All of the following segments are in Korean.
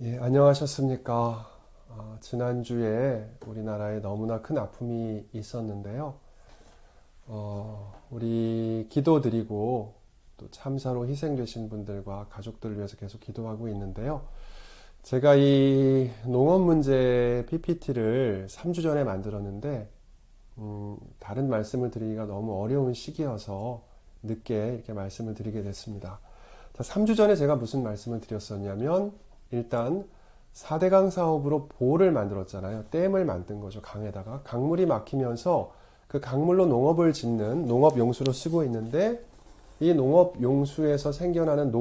예, 안녕하셨습니까? 지난주에 우리나라에 너무나 큰 아픔이 있었는데요. 우리 기도드리고 또 참사로 희생되신 분들과 가족들을 위해서 계속 기도하고 있는데요. 제가 이 농업 문제 PPT를 3주 전에 만들었는데, 다른 말씀을 드리기가 너무 어려운 시기여서 늦게 이렇게 말씀을 드리게 됐습니다. 자, 3주 전에 제가 무슨 말씀을 드렸었냐면, 일단 4대강 사업으로 보를 만들었잖아요. 댐을 만든 거죠. 강에다가. 강물이 막히면서 그 강물로 농업을 짓는 농업용수로 쓰고 있는데, 이 농업용수에서 생겨나는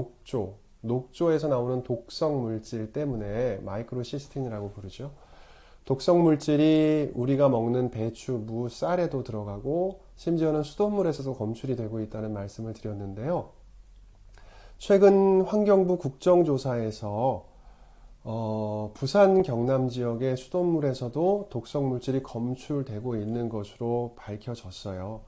녹조에서 나오는 독성 물질 때문에 마이크로시스틴이라고 부르죠. 독성 물질이 우리가 먹는 배추, 무, 쌀에도 들어가고 심지어는 수돗물에서도 검출이 되고 있다는 말씀을 드렸는데요. 최근 환경부 국정조사에서 부산 경남 지역의 수돗물에서도 독성 물질이 검출되고 있는 것으로 밝혀졌어요.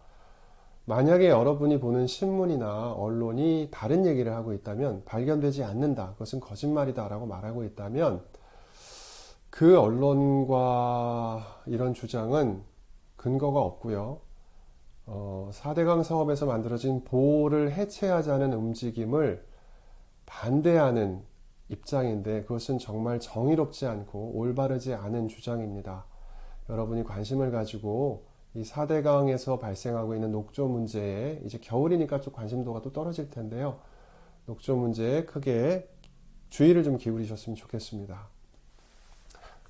만약에 여러분이 보는 신문이나 언론이 다른 얘기를 하고 있다면, 발견되지 않는다, 그것은 거짓말이다 라고 말하고 있다면, 그 언론과 이런 주장은 근거가 없고요. 4대강 사업에서 만들어진 보호를 해체하자는 움직임을 반대하는 입장인데, 그것은 정말 정의롭지 않고 올바르지 않은 주장입니다. 여러분이 관심을 가지고 이 4대강에서 발생하고 있는 녹조 문제에, 이제 겨울이니까 좀 관심도가 또 떨어질 텐데요. 녹조 문제에 크게 주의를 좀 기울이셨으면 좋겠습니다.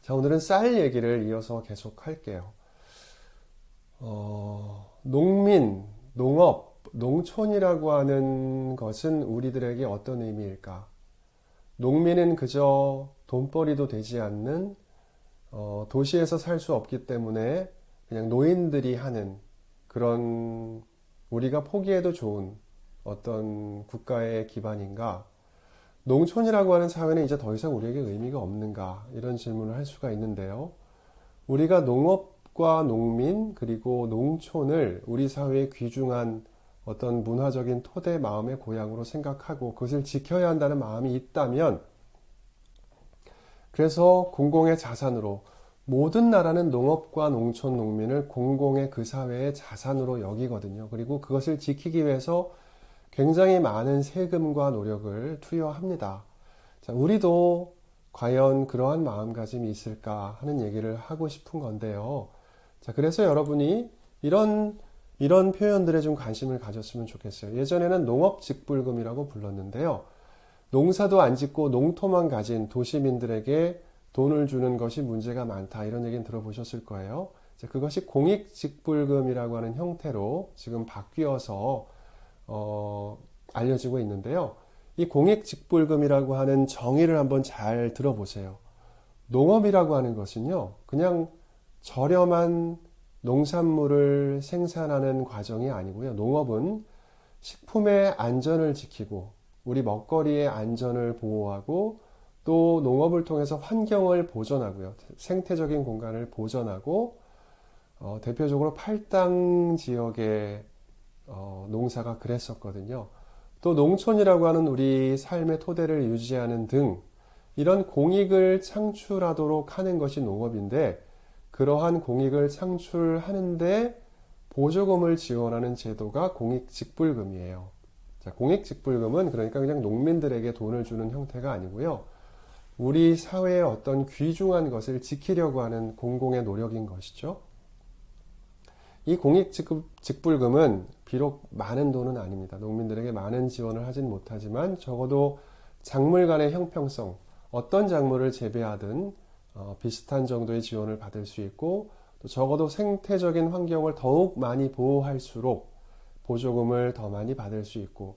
자, 오늘은 쌀 얘기를 이어서 계속 할게요. 농민, 농업, 농촌이라고 하는 것은 우리들에게 어떤 의미일까? 농민은 그저 돈벌이도 되지 않는 도시에서 살 수 없기 때문에 그냥 노인들이 하는 그런, 우리가 포기해도 좋은 어떤 국가의 기반인가? 농촌이라고 하는 사회는 이제 더 이상 우리에게 의미가 없는가? 이런 질문을 할 수가 있는데요. 우리가 농업과 농민 그리고 농촌을 우리 사회의 귀중한 어떤 문화적인 토대, 마음의 고향으로 생각하고 그것을 지켜야 한다는 마음이 있다면, 그래서 공공의 자산으로, 모든 나라는 농업과 농촌, 농민을 공공의 그 사회의 자산으로 여기거든요. 그리고 그것을 지키기 위해서 굉장히 많은 세금과 노력을 투여합니다. 자, 우리도 과연 그러한 마음가짐이 있을까 하는 얘기를 하고 싶은 건데요. 자, 그래서 여러분이 이런 표현들에 좀 관심을 가졌으면 좋겠어요. 예전에는 농업직불금이라고 불렀는데요. 농사도 안 짓고 농토만 가진 도시민들에게 돈을 주는 것이 문제가 많다, 이런 얘기는 들어보셨을 거예요. 자, 그것이 공익직불금이라고 하는 형태로 지금 바뀌어서 알려지고 있는데요. 이 공익직불금이라고 하는 정의를 한번 잘 들어보세요. 농업이라고 하는 것은요, 그냥 저렴한 농산물을 생산하는 과정이 아니고요. 농업은 식품의 안전을 지키고 우리 먹거리의 안전을 보호하고, 또 농업을 통해서 환경을 보존하고요. 생태적인 공간을 보존하고, 대표적으로 팔당 지역의 농사가 그랬었거든요. 또 농촌이라고 하는 우리 삶의 토대를 유지하는 등 이런 공익을 창출하도록 하는 것이 농업인데, 그러한 공익을 창출하는데 보조금을 지원하는 제도가 공익직불금이에요. 자, 공익직불금은 그러니까 그냥 농민들에게 돈을 주는 형태가 아니고요. 우리 사회의 어떤 귀중한 것을 지키려고 하는 공공의 노력인 것이죠. 이 공익직불금은 비록 많은 돈은 아닙니다. 농민들에게 많은 지원을 하진 못하지만 적어도 작물 간의 형평성, 어떤 작물을 재배하든 비슷한 정도의 지원을 받을 수 있고, 또 적어도 생태적인 환경을 더욱 많이 보호할수록 보조금을 더 많이 받을 수 있고,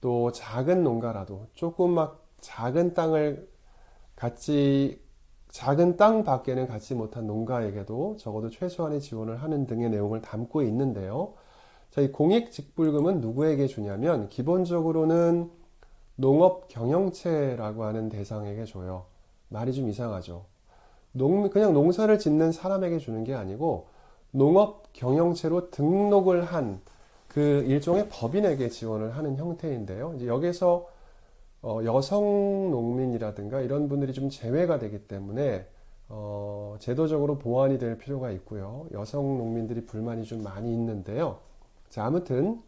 또 작은 농가라도 조금 막 작은 땅 밖에는 갖지 못한 농가에게도 적어도 최소한의 지원을 하는 등의 내용을 담고 있는데요. 자, 이 공익직불금은 누구에게 주냐면, 기본적으로는 농업 경영체라고 하는 대상에게 줘요. 말이 좀 이상하죠. 그냥 농사를 짓는 사람에게 주는 게 아니고, 농업 경영체로 등록을 한 그 일종의 법인에게 지원을 하는 형태인데요. 이제 여기서 여성 농민이라든가 이런 분들이 좀 제외가 되기 때문에 제도적으로 보완이 될 필요가 있고요. 여성 농민들이 불만이 좀 많이 있는데요. 자, 아무튼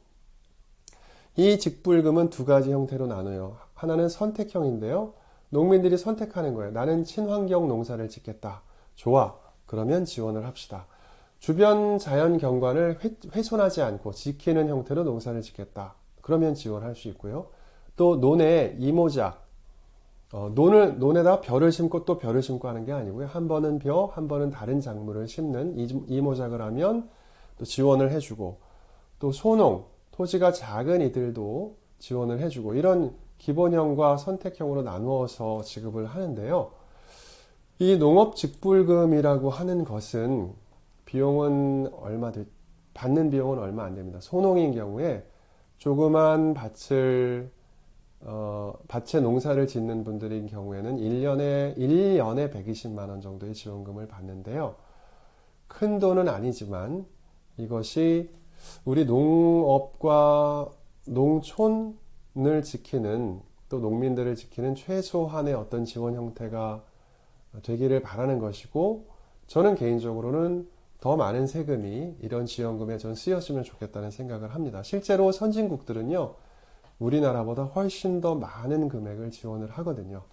이 직불금은 두 가지 형태로 나눠요. 하나는 선택형인데요. 농민들이 선택하는 거예요. 나는 친환경 농사를 짓겠다. 좋아. 그러면 지원을 합시다. 주변 자연 경관을 훼손하지 않고 지키는 형태로 농사를 짓겠다. 그러면 지원할 수 있고요. 또 논에 이모작, 논에다 벼를 심고 또 벼를 심고 하는 게 아니고요. 한 번은 벼, 한 번은 다른 작물을 심는 이모작을 하면 또 지원을 해주고, 또 소농, 토지가 작은 이들도 지원을 해주고, 이런 기본형과 선택형으로 나누어서 지급을 하는데요. 이 농업직불금이라고 하는 것은 비용은 받는 비용은 얼마 안 됩니다. 소농인 경우에 조그만 밭에 농사를 짓는 분들인 경우에는 1년에 120만 원 정도의 지원금을 받는데요. 큰 돈은 아니지만 이것이 우리 농업과 농촌을 지키는, 또 농민들을 지키는 최소한의 어떤 지원 형태가 되기를 바라는 것이고, 저는 개인적으로는 더 많은 세금이 이런 지원금에 전 쓰였으면 좋겠다는 생각을 합니다. 실제로 선진국들은요, 우리나라보다 훨씬 더 많은 금액을 지원을 하거든요.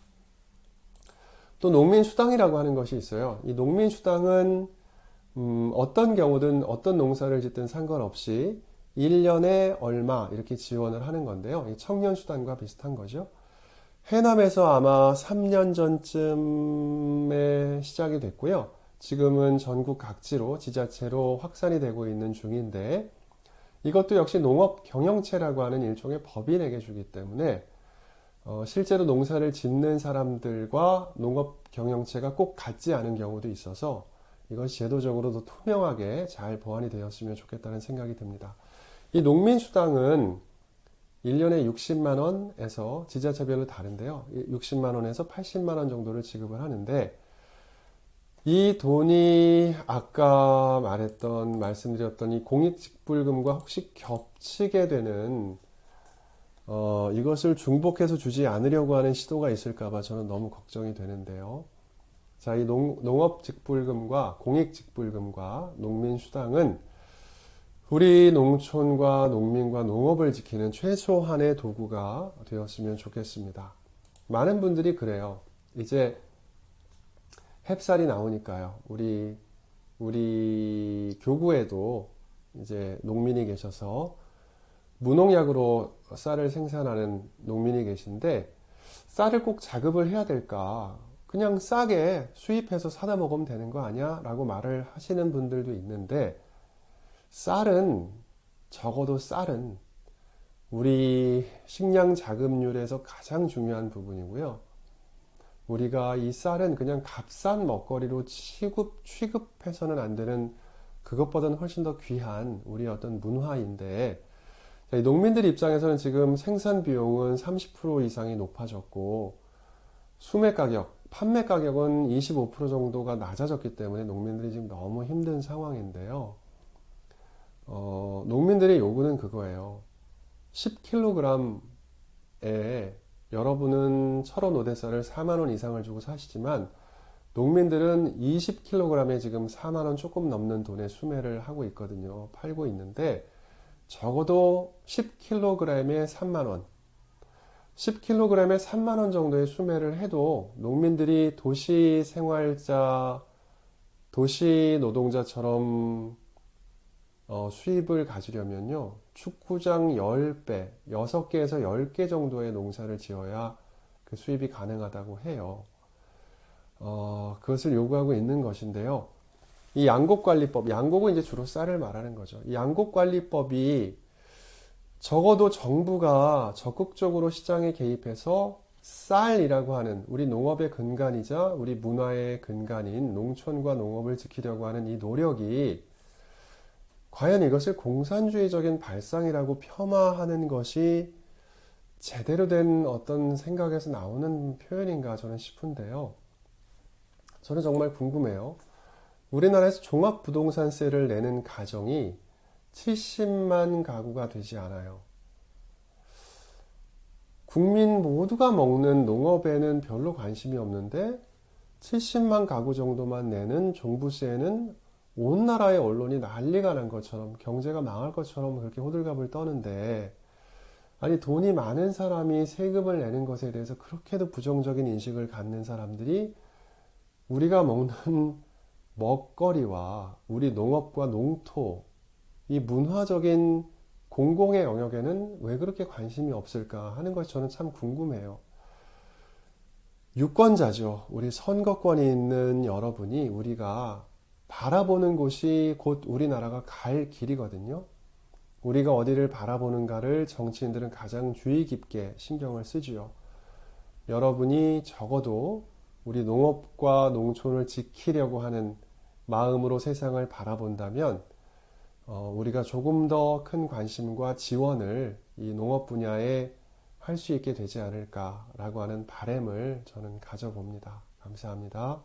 또 농민수당이라고 하는 것이 있어요. 이 농민수당은 어떤 경우든 어떤 농사를 짓든 상관없이 1년에 얼마 이렇게 지원을 하는 건데요. 청년수당과 비슷한 거죠. 해남에서 아마 3년 전쯤에 시작이 됐고요. 지금은 전국 각지로 지자체로 확산이 되고 있는 중인데, 이것도 역시 농업 경영체라고 하는 일종의 법인에게 주기 때문에 실제로 농사를 짓는 사람들과 농업 경영체가 꼭 같지 않은 경우도 있어서 이것이 제도적으로도 투명하게 잘 보완이 되었으면 좋겠다는 생각이 듭니다. 이 농민수당은 1년에 60만 원에서 지자체별로 다른데요. 60만 원에서 80만 원 정도를 지급을 하는데, 이 돈이 아까 말씀드렸던 이 공익직불금과 혹시 겹치게 되는 이것을 중복해서 주지 않으려고 하는 시도가 있을까봐 저는 너무 걱정이 되는데요. 자, 이 농업직불금과 공익직불금과 농민수당은 우리 농촌과 농민과 농업을 지키는 최소한의 도구가 되었으면 좋겠습니다. 많은 분들이 그래요. 이제 햅쌀이 나오니까요. 우리 교구에도 이제 농민이 계셔서 무농약으로 쌀을 생산하는 농민이 계신데, 쌀을 꼭 자급을 해야 될까? 그냥 싸게 수입해서 사다 먹으면 되는 거 아니야? 라고 말을 하시는 분들도 있는데, 적어도 쌀은 우리 식량 자급률에서 가장 중요한 부분이고요. 우리가 이 쌀은 그냥 값싼 먹거리로 취급해서는 안 되는, 그것보다는 훨씬 더 귀한 우리 어떤 문화인데, 이 농민들 입장에서는 지금 생산 비용은 30% 이상이 높아졌고, 판매 가격은 25% 정도가 낮아졌기 때문에 농민들이 지금 너무 힘든 상황인데요. 농민들의 요구는 그거예요. 10kg에 여러분은 철원 오대쌀을 4만 원 이상을 주고 사시지만, 농민들은 20kg에 지금 4만 원 조금 넘는 돈에 수매를 하고 있거든요. 팔고 있는데, 적어도 10kg에 3만 원, 10kg에 3만 원 정도의 수매를 해도 농민들이 도시 노동자처럼 수입을 가지려면요, 축구장 10배, 6개에서 10개 정도의 농사를 지어야 그 수입이 가능하다고 해요. 그것을 요구하고 있는 것인데요. 이 양곡관리법, 양곡은 이제 주로 쌀을 말하는 거죠. 이 양곡관리법이 적어도 정부가 적극적으로 시장에 개입해서 쌀이라고 하는 우리 농업의 근간이자 우리 문화의 근간인 농촌과 농업을 지키려고 하는 이 노력이 과연 이것을 공산주의적인 발상이라고 폄하하는 것이 제대로 된 어떤 생각에서 나오는 표현인가 저는 싶은데요. 저는 정말 궁금해요. 우리나라에서 종합부동산세를 내는 가정이 70만 가구가 되지 않아요. 국민 모두가 먹는 농업에는 별로 관심이 없는데 70만 가구 정도만 내는 종부세에는 온 나라의 언론이 난리가 난 것처럼 경제가 망할 것처럼 그렇게 호들갑을 떠는데 아니 돈이 많은 사람이 세금을 내는 것에 대해서 그렇게도 부정적인 인식을 갖는 사람들이 우리가 먹는 먹거리와 우리 농업과 농토 이 문화적인 공공의 영역에는 왜 그렇게 관심이 없을까 하는 것이 저는 참 궁금해요. 유권자죠. 우리 선거권이 있는 여러분이 우리가 바라보는 곳이 곧 우리나라가 갈 길이거든요. 우리가 어디를 바라보는가를 정치인들은 가장 주의 깊게 신경을 쓰지요. 여러분이 적어도 우리 농업과 농촌을 지키려고 하는 마음으로 세상을 바라본다면 우리가 조금 더 큰 관심과 지원을 이 농업 분야에 할 수 있게 되지 않을까라고 하는 바람을 저는 가져봅니다. 감사합니다.